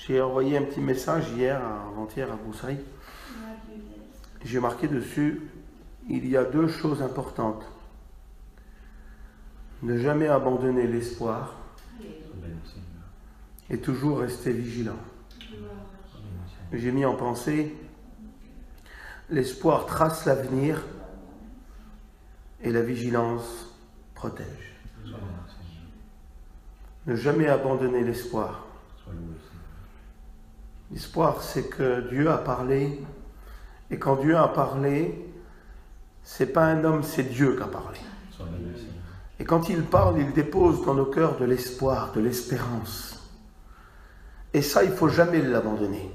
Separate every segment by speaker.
Speaker 1: J'ai envoyé un petit message hier, avant-hier à Broussailles. J'ai marqué dessus, il y a deux choses importantes. Ne jamais abandonner l'espoir et toujours rester vigilant. J'ai mis en pensée, l'espoir trace l'avenir et la vigilance protège. Ne jamais abandonner l'espoir. L'espoir, c'est que Dieu a parlé, et quand Dieu a parlé, c'est pas un homme, c'est Dieu qui a parlé. Et quand il parle, il dépose dans nos cœurs de l'espoir, de l'espérance. Et ça, il ne faut jamais l'abandonner.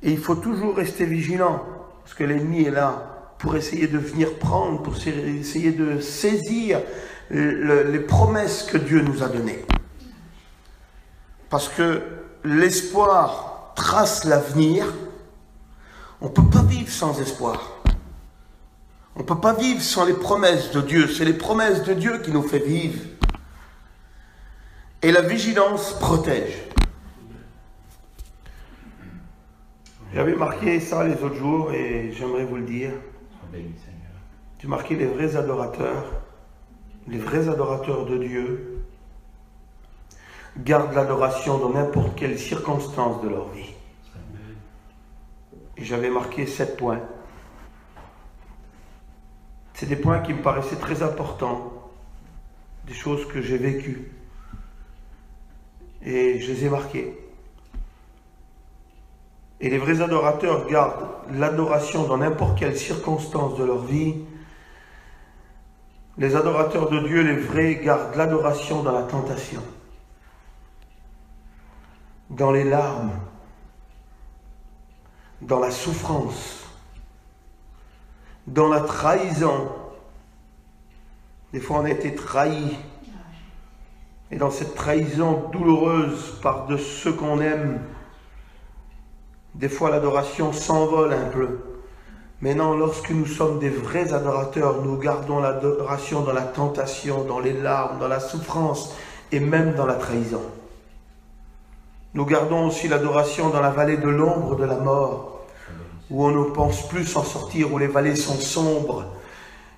Speaker 1: Et il faut toujours rester vigilant, parce que l'ennemi est là pour essayer de venir prendre, pour essayer de saisir les promesses que Dieu nous a données. Parce que l'espoir trace l'avenir. On ne peut pas vivre sans espoir. On ne peut pas vivre sans les promesses de Dieu. C'est les promesses de Dieu qui nous fait vivre. Et la vigilance protège. J'avais marqué ça les autres jours et j'aimerais vous le dire. J'ai marqué les vrais adorateurs de Dieu gardent l'adoration dans n'importe quelle circonstance de leur vie. Et j'avais marqué 7 points. C'est des points qui me paraissaient très importants, des choses que j'ai vécues. Et je les ai marquées. Et les vrais adorateurs gardent l'adoration dans n'importe quelle circonstance de leur vie. Les adorateurs de Dieu, les vrais, gardent l'adoration dans la tentation, dans les larmes, dans la souffrance, dans la trahison. Des fois on a été trahi. Et dans cette trahison douloureuse par de ceux qu'on aime, des fois l'adoration s'envole un peu. Mais non, lorsque nous sommes des vrais adorateurs, nous gardons l'adoration dans la tentation, dans les larmes, dans la souffrance et même dans la trahison. Nous gardons aussi l'adoration dans la vallée de l'ombre de la mort, où on ne pense plus s'en sortir, où les vallées sont sombres,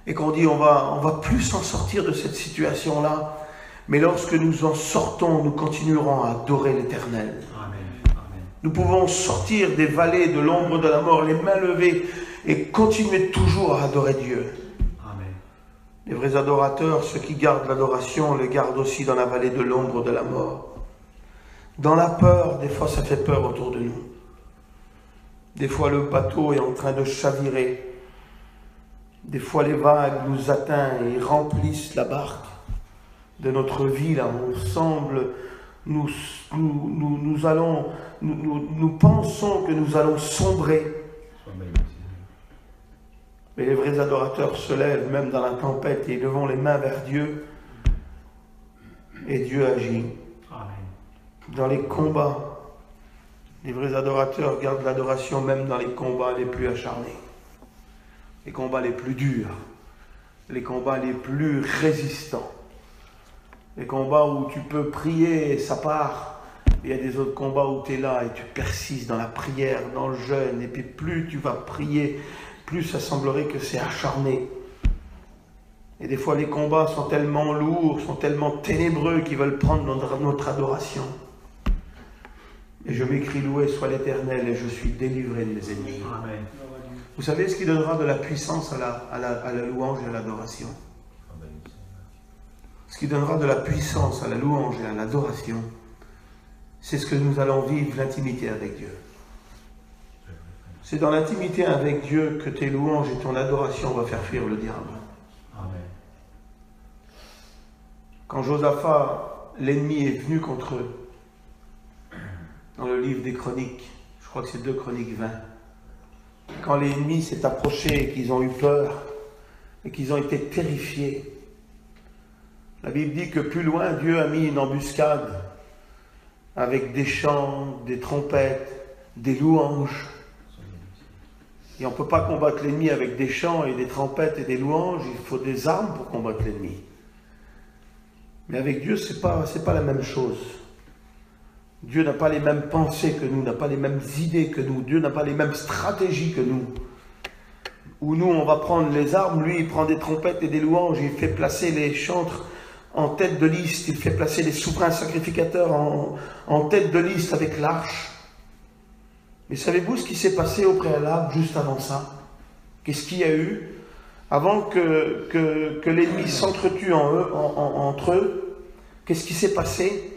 Speaker 1: et qu'on dit on va plus s'en sortir de cette situation-là. Mais lorsque nous en sortons, nous continuerons à adorer l'Éternel. Nous pouvons sortir des vallées de l'ombre de la mort, les mains levées, et continuer toujours à adorer Dieu. Amen. Les vrais adorateurs, ceux qui gardent l'adoration, les gardent aussi dans la vallée de l'ombre de la mort. Dans la peur, des fois ça fait peur autour de nous. Des fois le bateau est en train de chavirer. Des fois les vagues nous atteignent et remplissent la barque de notre vie. Là, on semble, nous pensons que nous allons sombrer. Mais les vrais adorateurs se lèvent même dans la tempête et levant les mains vers Dieu. Et Dieu agit. Dans les combats, les vrais adorateurs gardent l'adoration même dans les combats les plus acharnés, les combats les plus durs, les combats les plus résistants, les combats où tu peux prier et ça part. Il y a des autres combats où tu es là et tu persistes dans la prière, dans le jeûne, et puis plus tu vas prier, plus ça semblerait que c'est acharné. Et des fois les combats sont tellement lourds, sont tellement ténébreux qu'ils veulent prendre notre adoration. Et je m'écris loué soit l'Éternel et je suis délivré de mes ennemis. Amen. Vous savez ce qui donnera de la puissance à la louange et à l'adoration? Ce qui donnera de la puissance à la louange et à l'adoration, c'est ce que nous allons vivre, l'intimité avec Dieu. C'est dans l'intimité avec Dieu que tes louanges et ton adoration vont faire fuir le diable. Amen. Quand Josaphat, l'ennemi est venu contre eux, dans le livre des Chroniques, je crois que c'est 2 Chroniques 20, quand l'ennemi s'est approché et qu'ils ont eu peur et qu'ils ont été terrifiés, la Bible dit que plus loin, Dieu a mis une embuscade avec des chants, des trompettes, des louanges. Et on ne peut pas combattre l'ennemi avec des chants et des trompettes et des louanges, il faut des armes pour combattre l'ennemi. Mais avec Dieu, c'est pas la même chose. Dieu n'a pas les mêmes pensées que nous, n'a pas les mêmes idées que nous. Dieu n'a pas les mêmes stratégies que nous. Où nous, on va prendre les armes, lui, il prend des trompettes et des louanges, il fait placer les chantres en tête de liste, il fait placer les souverains sacrificateurs en tête de liste avec l'arche. Mais savez-vous ce qui s'est passé au préalable, juste avant ça? Qu'est-ce qu'il y a eu? Avant que l'ennemi s'entretue entre eux, qu'est-ce qui s'est passé?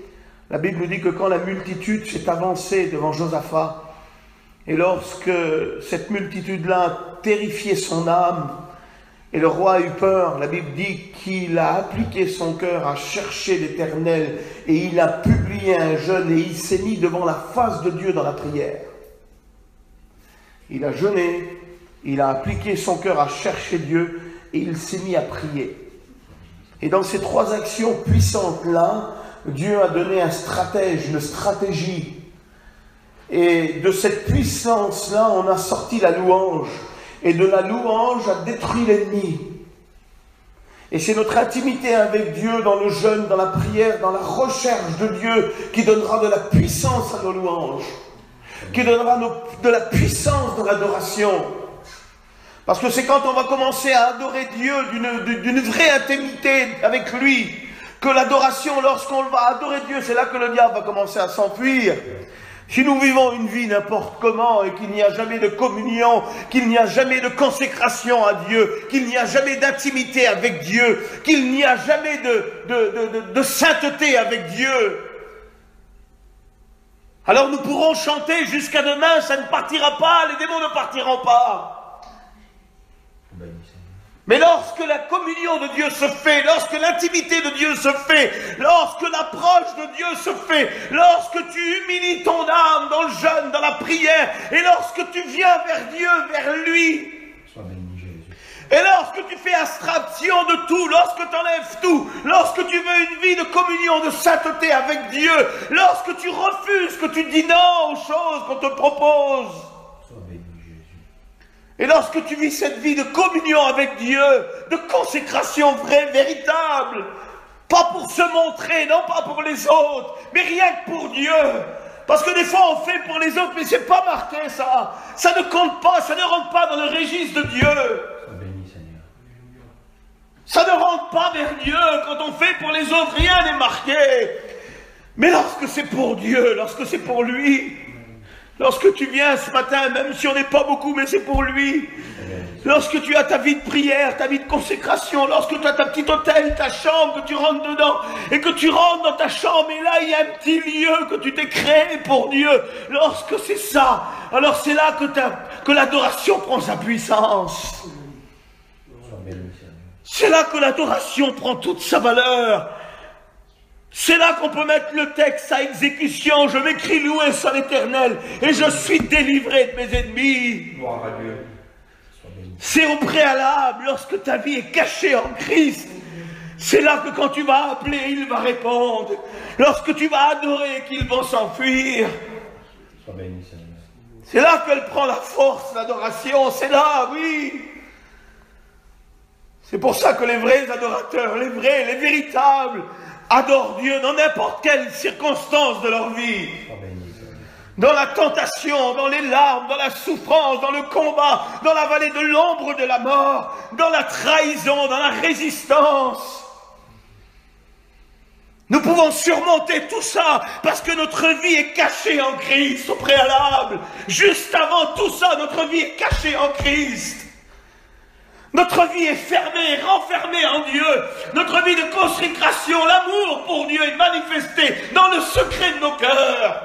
Speaker 1: La Bible nous dit que quand la multitude s'est avancée devant Josaphat, et lorsque cette multitude-là a terrifié son âme, et le roi a eu peur, la Bible dit qu'il a appliqué son cœur à chercher l'Éternel, et il a publié un jeûne, et il s'est mis devant la face de Dieu dans la prière. Il a jeûné, il a appliqué son cœur à chercher Dieu, et il s'est mis à prier. Et dans ces trois actions puissantes-là, Dieu a donné un stratège, une stratégie. Et de cette puissance-là, on a sorti la louange. Et de la louange a détruit l'ennemi. Et c'est notre intimité avec Dieu dans le jeûne, dans la prière, dans la recherche de Dieu qui donnera de la puissance à nos louanges. Qui donnera de la puissance dans l'adoration. Parce que c'est quand on va commencer à adorer Dieu d'une vraie intimité avec lui, que l'adoration, lorsqu'on va adorer Dieu, c'est là que le diable va commencer à s'enfuir. Si nous vivons une vie n'importe comment et qu'il n'y a jamais de communion, qu'il n'y a jamais de consécration à Dieu, qu'il n'y a jamais d'intimité avec Dieu, qu'il n'y a jamais de sainteté avec Dieu, alors nous pourrons chanter jusqu'à demain, ça ne partira pas, les démons ne partiront pas. Mais lorsque la communion de Dieu se fait, lorsque l'intimité de Dieu se fait, lorsque l'approche de Dieu se fait, lorsque tu humilies ton âme dans le jeûne, dans la prière, et lorsque tu viens vers Dieu, vers lui, et lorsque tu fais abstraction de tout, lorsque tu enlèves tout, lorsque tu veux une vie de communion, de sainteté avec Dieu, lorsque tu refuses, que tu dis non aux choses qu'on te propose, et lorsque tu vis cette vie de communion avec Dieu, de consécration vraie, véritable, pas pour se montrer, non pas pour les autres, mais rien que pour Dieu. Parce que des fois on fait pour les autres, mais c'est pas marqué ça. Ça ne compte pas, ça ne rentre pas dans le registre de Dieu. Ça ne rentre pas vers Dieu. Quand on fait pour les autres, rien n'est marqué. Mais lorsque c'est pour Dieu, lorsque c'est pour lui, lorsque tu viens ce matin, même si on n'est pas beaucoup, mais c'est pour lui. Lorsque tu as ta vie de prière, ta vie de consécration, lorsque tu as ta petite hôtel, ta chambre, que tu rentres dedans, et que tu rentres dans ta chambre, et là il y a un petit lieu que tu t'es créé pour Dieu. Lorsque c'est ça, alors c'est là que l'adoration prend sa puissance. C'est là que l'adoration prend toute sa valeur. C'est là qu'on peut mettre le texte à exécution. Je m'écris louer soit l'Éternel et je suis délivré de mes ennemis. Gloire à Dieu. C'est au préalable, lorsque ta vie est cachée en Christ. C'est là que quand tu vas appeler, il va répondre. Lorsque tu vas adorer, qu'ils vont s'enfuir. C'est là qu'elle prend la force, l'adoration. C'est là, oui. C'est pour ça que les vrais adorateurs, les vrais, les véritables, adorent Dieu dans n'importe quelle circonstance de leur vie. Dans la tentation, dans les larmes, dans la souffrance, dans le combat, dans la vallée de l'ombre de la mort, dans la trahison, dans la résistance. Nous pouvons surmonter tout ça parce que notre vie est cachée en Christ au préalable. Juste avant tout ça, notre vie est cachée en Christ. Notre vie est fermée, renfermée en Dieu. Notre vie de consécration, l'amour pour Dieu est manifesté dans le secret de nos cœurs.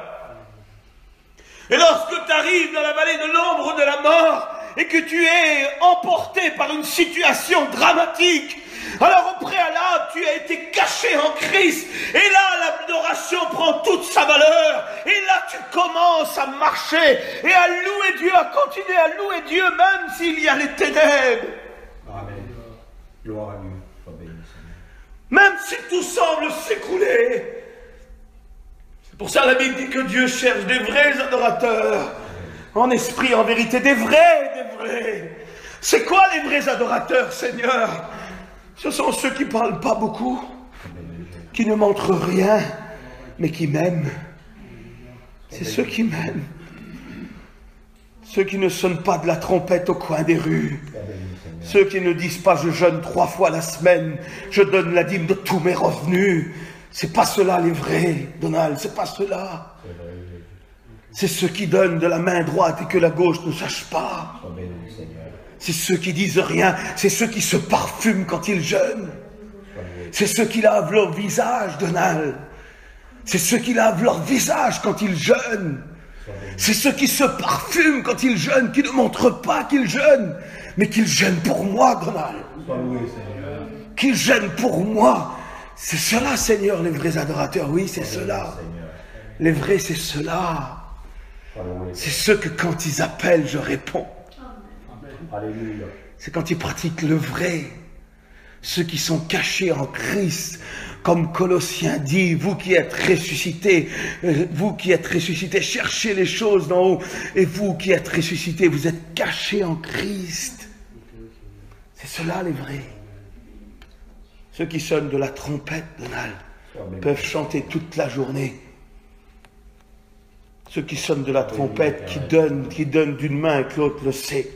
Speaker 1: Et lorsque tu arrives dans la vallée de l'ombre de la mort et que tu es emporté par une situation dramatique, alors au préalable, tu as été caché en Christ. Et là, l'adoration prend toute sa valeur. Et là, tu commences à marcher et à louer Dieu, à continuer à louer Dieu, même s'il y a les ténèbres.
Speaker 2: Amen. Gloire à Dieu.
Speaker 1: Même si tout semble s'écrouler. C'est pour ça la Bible dit que Dieu cherche des vrais adorateurs. En esprit, en vérité, des vrais. C'est quoi les vrais adorateurs, Seigneur? Ce sont ceux qui ne parlent pas beaucoup, qui ne montrent rien, mais qui m'aiment. C'est ceux qui m'aiment. Ceux qui ne sonnent pas de la trompette au coin des rues. Ceux qui ne disent pas « je jeûne 3 fois la semaine, je donne la dîme de tous mes revenus ». C'est pas ceux-là les vrais, Donald, c'est pas ceux-là. C'est ceux qui donnent de la main droite et que la gauche ne sache pas. C'est ceux qui disent rien, c'est ceux qui se parfument quand ils jeûnent. C'est ceux qui lavent leur visage, Donald. C'est ceux qui lavent leur visage quand ils jeûnent. C'est ceux qui se parfument quand ils jeûnent, qui ne montrent pas qu'ils jeûnent, mais qu'ils jeûnent pour moi, Donald. Qu'ils jeûnent pour moi. C'est cela, Seigneur, les vrais adorateurs. Oui, c'est cela. Les vrais, c'est cela. C'est ceux que quand ils appellent, je réponds. C'est quand ils pratiquent le vrai. Ceux qui sont cachés en Christ. Comme Colossiens dit, vous qui êtes ressuscités, cherchez les choses d'en haut. Et vous qui êtes ressuscités, vous êtes cachés en Christ. C'est cela les vrais. Ceux qui sonnent de la trompette, Donald, peuvent chanter toute la journée. Ceux qui sonnent de la trompette, qui donnent d'une main et que l'autre le sait.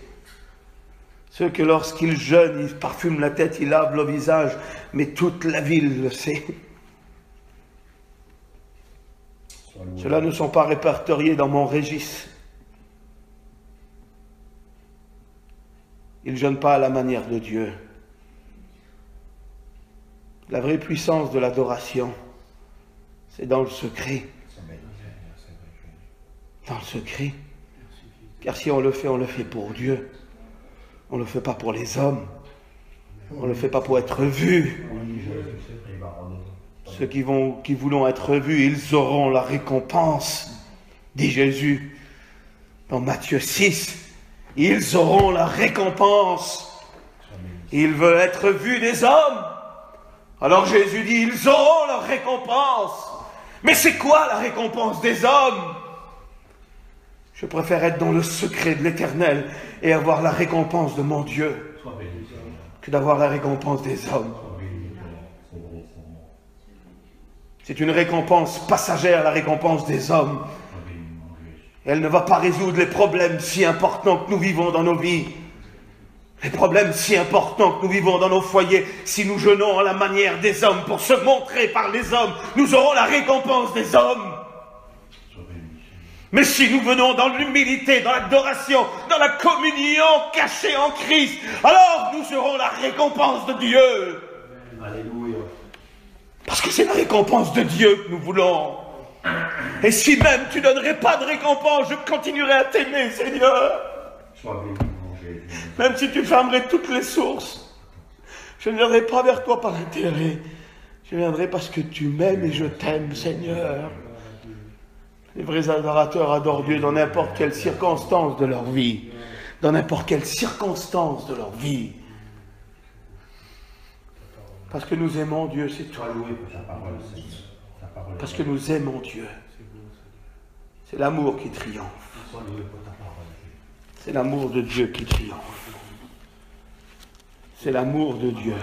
Speaker 1: Ceux que lorsqu'ils jeûnent, ils parfument la tête, ils lavent le visage, mais toute la ville le sait. Ceux-là ne sont pas répertoriés dans mon registre. Ils ne jeûnent pas à la manière de Dieu. La vraie puissance de l'adoration, c'est dans le secret. Dans le secret. Car si on le fait pour Dieu. On ne le fait pas pour les hommes. On ne le fait pas pour être vus. Ceux qui voulont être vus, ils auront la récompense, dit Jésus. Dans Matthieu 6, ils auront la récompense. Ils veulent être vus des hommes. Alors Jésus dit, ils auront leur récompense. Mais c'est quoi la récompense des hommes? Je préfère être dans le secret de l'Éternel et avoir la récompense de mon Dieu que d'avoir la récompense des hommes. C'est une récompense passagère, la récompense des hommes. Elle ne va pas résoudre les problèmes si importants que nous vivons dans nos vies. Les problèmes si importants que nous vivons dans nos foyers. Si nous jeûnons à la manière des hommes pour se montrer par les hommes, nous aurons la récompense des hommes. Mais si nous venons dans l'humilité, dans l'adoration, dans la communion cachée en Christ, alors nous aurons la récompense de Dieu.
Speaker 2: Alléluia.
Speaker 1: Parce que c'est la récompense de Dieu que nous voulons. Et si même tu ne donnerais pas de récompense, je continuerai à t'aimer, Seigneur. Même si tu fermerais toutes les sources, je ne viendrai pas vers toi par intérêt. Je viendrai parce que tu m'aimes et je t'aime, Seigneur. Les vrais adorateurs adorent Dieu dans n'importe quelle circonstance de leur vie. Dans n'importe quelle circonstance de leur vie. Parce que nous aimons Dieu, c'est tout. Parce que nous aimons Dieu. C'est l'amour qui triomphe. C'est l'amour de Dieu qui triomphe. C'est l'amour de Dieu.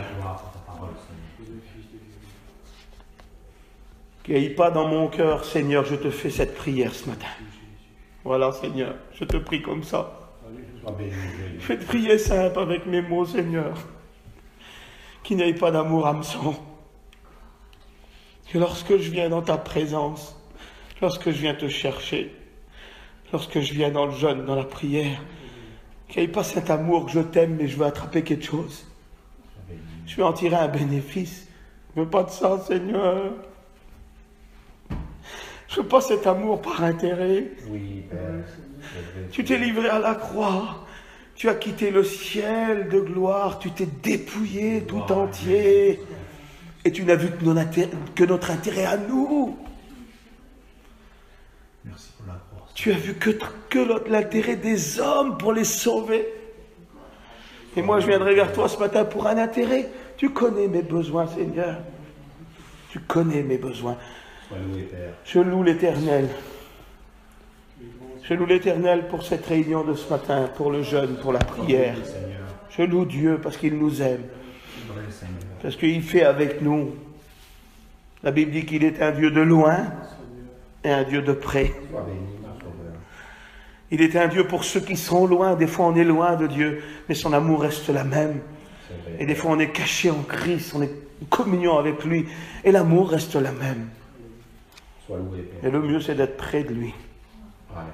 Speaker 1: Qu'il n'y ait pas dans mon cœur, Seigneur, je te fais cette prière ce matin. Voilà, Seigneur, je te prie comme ça. Je vais te prier simple avec mes mots, Seigneur. Qu'il n'y ait pas d'amour hameçon. Que lorsque je viens dans ta présence, lorsque je viens te chercher, lorsque je viens dans le jeûne, dans la prière, qu'il n'y ait pas cet amour que je t'aime, mais je veux attraper quelque chose. Je veux en tirer un bénéfice. Je ne veux pas de ça, Seigneur. Je ne veux pas cet amour par intérêt.
Speaker 2: Oui, Père.
Speaker 1: Tu t'es livré à la croix. Tu as quitté le ciel de gloire. Tu t'es dépouillé tout entier. Et tu n'as vu que notre intérêt à nous.
Speaker 2: Merci pour la croix.
Speaker 1: Tu as vu que l'intérêt des hommes pour les sauver. Et moi, je viendrai vers toi ce matin pour un intérêt. Tu connais mes besoins, Seigneur. Tu connais mes besoins. Je loue l'Éternel. Je loue l'Éternel pour cette réunion de ce matin, pour le jeûne, pour la prière. Je loue Dieu parce qu'il nous aime. Parce qu'il fait avec nous. La Bible dit qu'il est un Dieu de loin, est un Dieu de près.
Speaker 2: Sois béni, ma sauveur.
Speaker 1: Il est un Dieu pour ceux qui sont loin. Des fois, on est loin de Dieu, mais son amour reste la même.
Speaker 2: C'est vrai.
Speaker 1: Et des fois, on est caché en Christ, on est en communion avec lui, et l'amour reste la même.
Speaker 2: Sois loué, Père.
Speaker 1: Et le mieux, c'est d'être près de lui.
Speaker 2: Amen.